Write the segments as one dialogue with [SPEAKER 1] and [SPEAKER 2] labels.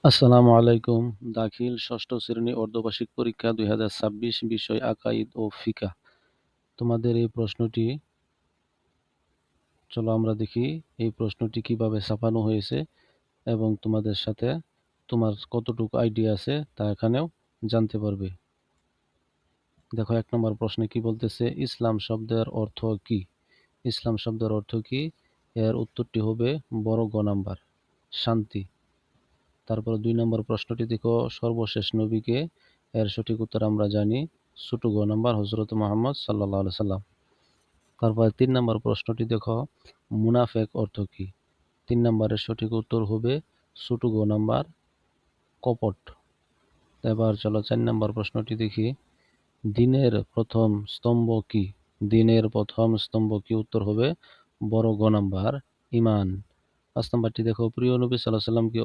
[SPEAKER 1] আসসালামু আলাইকুম। দাখিল ষষ্ঠ শ্রেণী অর্ধবার্ষিক পরীক্ষা ২০২৬ বিষয় আকাইদ ও ফিকাহ। তোমাদের এই প্রশ্নটি, চলো আমরা দেখি এই প্রশ্নটি কিভাবে ছাপানো হয়েছে এবং তোমাদের সাথে তোমার কতটুকু আইডিয়া আছে তা এখানেও জানতে পারবে। দেখো ১ নম্বর প্রশ্নে কি বলতেছে, ইসলাম শব্দের অর্থ কি? ইসলাম শব্দের অর্থ কি? এর উত্তরটি হবে বড় গ নাম্বার, শান্তি। তারপর ২ নম্বর প্রশ্নটি দেখো, সর্বশেষ নবীকে? এর সঠিক উত্তর আমরা জানি, ছোট গ নাম্বার, হযরত মুহাম্মদ সাল্লাল্লাহু আলাইহি সাল্লাম। তারপর ৩ নম্বর প্রশ্নটি দেখো, মুনাফিক অর্থ কি? ৩ নম্বরের সঠিক উত্তর হবে ছোট গ নাম্বার, কপট। এবার চলো ৪ নম্বর প্রশ্নটি দেখি, দ্বীনের প্রথম স্তম্ভ কি? দ্বীনের প্রথম স্তম্ভ কি? উত্তর হবে বড় গ নাম্বার, ঈমান। ৫ নম্বরটি দেখো, প্রিয় নবী সাল্লাল্লাহু আলাইহি ওয়াসাল্লামকে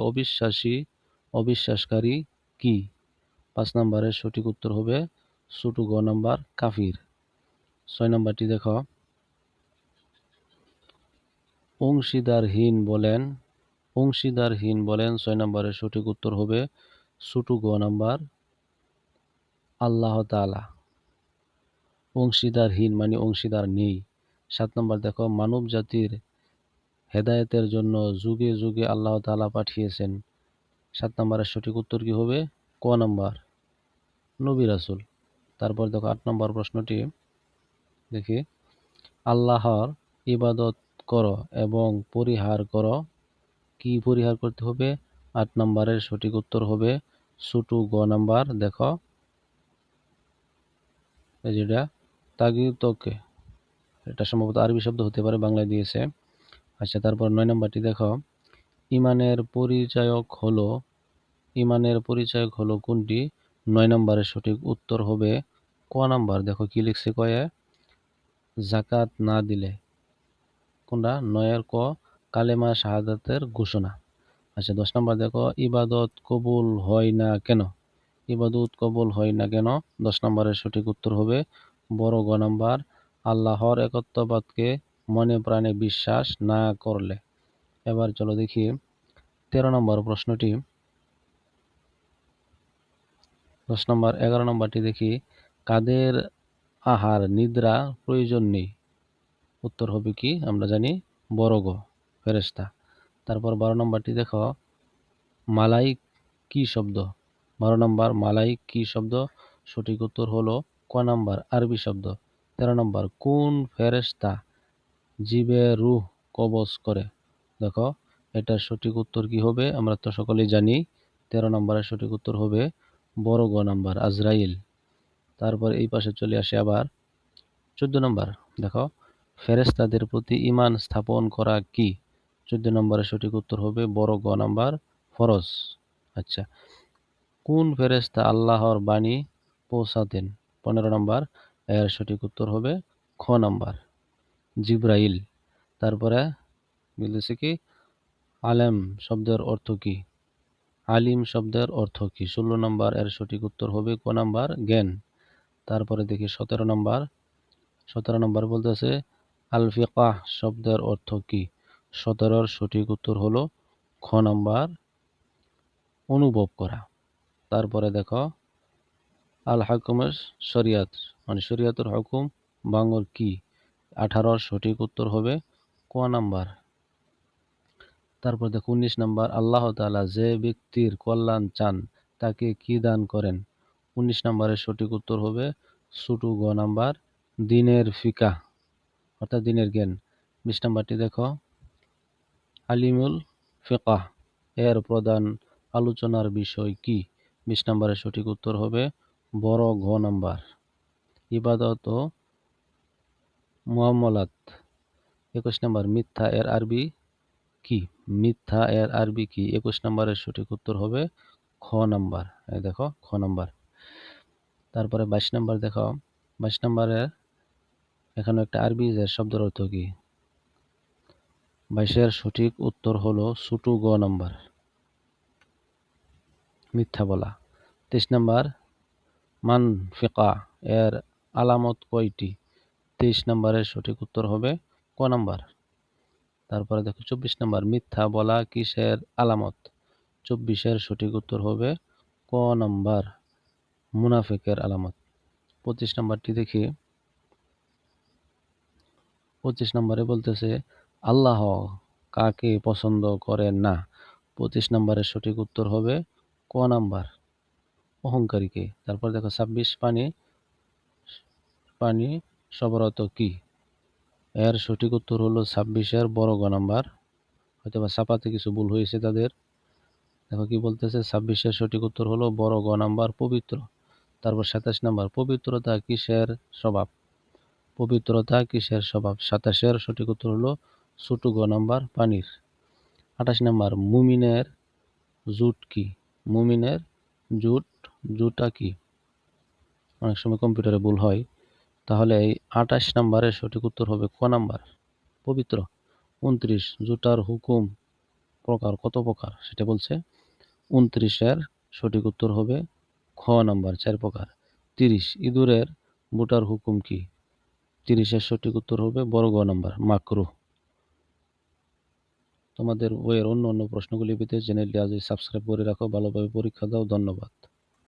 [SPEAKER 1] অবিশ্বাসকারী কি? ৫ নম্বরের সঠিক উত্তর হবে ছোট গ নাম্বার, কাফির। ৬ নম্বরটি দেখো, অংশীদারহীন বলেন। ৬ নম্বরের সঠিক উত্তর হবে ছোট গ নাম্বার, আল্লাহ তাআলা। অংশীদারহীন মানে অংশীদার নেই। ৭ নম্বর দেখো, মানব জাতির হেদায়েতের জন্য যুগে যুগে আল্লাহ তাআলা পাঠিয়েছেন। ৭ নম্বরের সঠিক উত্তর কি হবে? ক নাম্বার, নবী রাসূল। তারপর দেখো ৮ নম্বর প্রশ্নটি দেখি, আল্লাহর ইবাদত করো এবং পরিহার করো। কি পরিহার করতে হবে? ৮ নম্বরের সঠিক উত্তর হবে ছোট গ নাম্বার, দেখো এই যেটা তাগুতকে, এটা সম্ভবত আরবি শব্দ হতে পারে, বাংলায় দিয়েছে। আচ্ছা, তারপর ৯ নম্বরটি দেখো, ইমানের পরিচায়ক হলো কোনটি? ৯ নম্বরের সঠিক উত্তর হবে ক নাম্বার, দেখো কি লিখছে কয়ে, যাকাত না দিলে। কোনটা? ৯ এর ক, কালেমা শাহাদাতের ঘোষণা। আচ্ছা, ১০ নম্বর দেখো, ইবাদত কবুল হয় না কেন? ১০ নম্বরের সঠিক উত্তর হবে বড় গ নাম্বার, আল্লাহর একত্ববাদকে মনে প্রাণে বিশ্বাস না করলে। এবার চলো দেখি ১৩ নম্বর প্রশ্নটি। ১১ নম্বরটি দেখি, কাদের আহার নিদ্রা প্রয়োজন নেই? উত্তর হবে কি? আমরা জানি বড় গ, ফেরেশতা। তারপর ১২ নম্বরটি দেখো, মালাইক কি শব্দ? ১২ নম্বর, মালাইক কি শব্দ? সঠিক উত্তর হলো ক নাম্বার, আরবি শব্দ। ১৩ নম্বর, কোন ফেরেশতা জীবের রূহ কবজ করে? দেখো এটার সঠিক উত্তর কি হবে? আমরা তো সকলেই জানি ১৩ নম্বরের সঠিক উত্তর হবে বড় গ নাম্বার, আজরাইল। তারপর এই পাশে চলে আসে আবার ১৪ নম্বর, দেখো ফেরেশতাদের প্রতি ঈমান স্থাপন করা কি? ১৪ নম্বরের সঠিক উত্তর হবে বড় গ নাম্বার, ফরজ। আচ্ছা, কোন ফেরেশতা আল্লাহর বাণী পৌঁছাতেন? ১৫ নম্বর, এর সঠিক উত্তর হবে খ নাম্বার, জিবরাইল। তারপরে বলতেছে কি, আলেম শব্দের অর্থ কি? আলিম শব্দের অর্থ কি? ১৬ নম্বর, এর সঠিক উত্তর হবে ক নাম্বার, জ্ঞান। তারপরে দেখি ১৭ নম্বর বলতেছে, আল ফিকাহ শব্দের অর্থ কি? ১৭-র সঠিক উত্তর হলো খ নাম্বার, অনুভব করা। তারপরে দেখো, আল হাকুমের শরিয়াত মানে শরিয়াতের হুকুম বাংর কি? ১৮-র সঠিক উত্তর হবে ক নাম্বার। তারপর দেখো ১৯ নাম্বার, আল্লাহ তাআলা যে ব্যক্তির কল্যাণ চান তাকে কি দান করেন? ১৯ নাম্বারের সঠিক উত্তর হবে ছোট গ নাম্বার, দ্বীনের ফিকাহ অর্থাৎ দ্বীনের জ্ঞান। ২০ নাম্বারটি দেখো, আলিমুল ফিকাহ এর প্রধান আলোচনার বিষয় কি? ২০ নাম্বারের সঠিক উত্তর হবে বড় ঘ নাম্বার, ইবাদত ও মুআমালাত। ২১ নাম্বার, মিথ্যা এর আরবি কি? ২১ নাম্বারের সঠিক উত্তর হবে খ নাম্বার, এই দেখো খ নাম্বার। তারপরে ২২ নাম্বার দেখো, ২২ নাম্বারে এখানে একটা আরবি এর শব্দের অর্থ কি? ২২-এর সঠিক উত্তর হলো ছোট গ নাম্বার, মিথ্যা বলা। ২৩ নাম্বার, মানফিকা এর আলামত কয়টি? ২৩ নাম্বারের সঠিক উত্তর হবে ক নাম্বার। তারপরে দেখো ২৪ নাম্বার, মিথ্যা বলা কিসের আলামত? 24-এর সঠিক উত্তর হবে ক নাম্বার, মুনাফিকের আলামত। 25 নাম্বারটি দেখি। 25 নম্বরে বলতেছে আল্লাহ কাকে পছন্দ করেন না। 25 নম্বরের সঠিক উত্তর হবে ক নাম্বার, অহংকারীকে। তারপর দেখো 26, পানি সবরত কি। এর সঠিক উত্তর হলো 26-এর বড় গ নাম্বার। হয়তোবা ছাপাতে কিছু ভুল হয়েছে তাদের। দেখো কি বলতেছে, 26-এর সঠিক উত্তর হলো বড় গ নাম্বার, পবিত্র। তারপর 27 নাম্বার, পবিত্রতা কিসের স্বভাব। পবিত্রতা কিসের স্বভাব। 27-এর সঠিক উত্তর হলো ছোট গ নাম্বার, পানির। 28 নাম্বার, মুমিনের জুট কি। মুমিনের জুটা কি। অনেক সময় কম্পিউটারে ভুল হয়। তাহলে এই 28 নাম্বারের সঠিক উত্তর হবে ক নাম্বার, পবিত্র। 29, জুতার হুকুম প্রকার কত প্রকার সেটা বলছে। 29-এর সঠিক উত্তর হবে খ নাম্বার, 4 প্রকার। 30, ইঁদুরের বুটার হুকুম কি। 30-এর সঠিক উত্তর হবে বড় গ নাম্বার, মাকরুহ। তোমাদের বইয়ের অন্য অন্য প্রশ্নগুলি পেতে চ্যানেলটি আজই সাবস্ক্রাইব করে রাখো। ভালোভাবে পরীক্ষা দাও। ধন্যবাদ।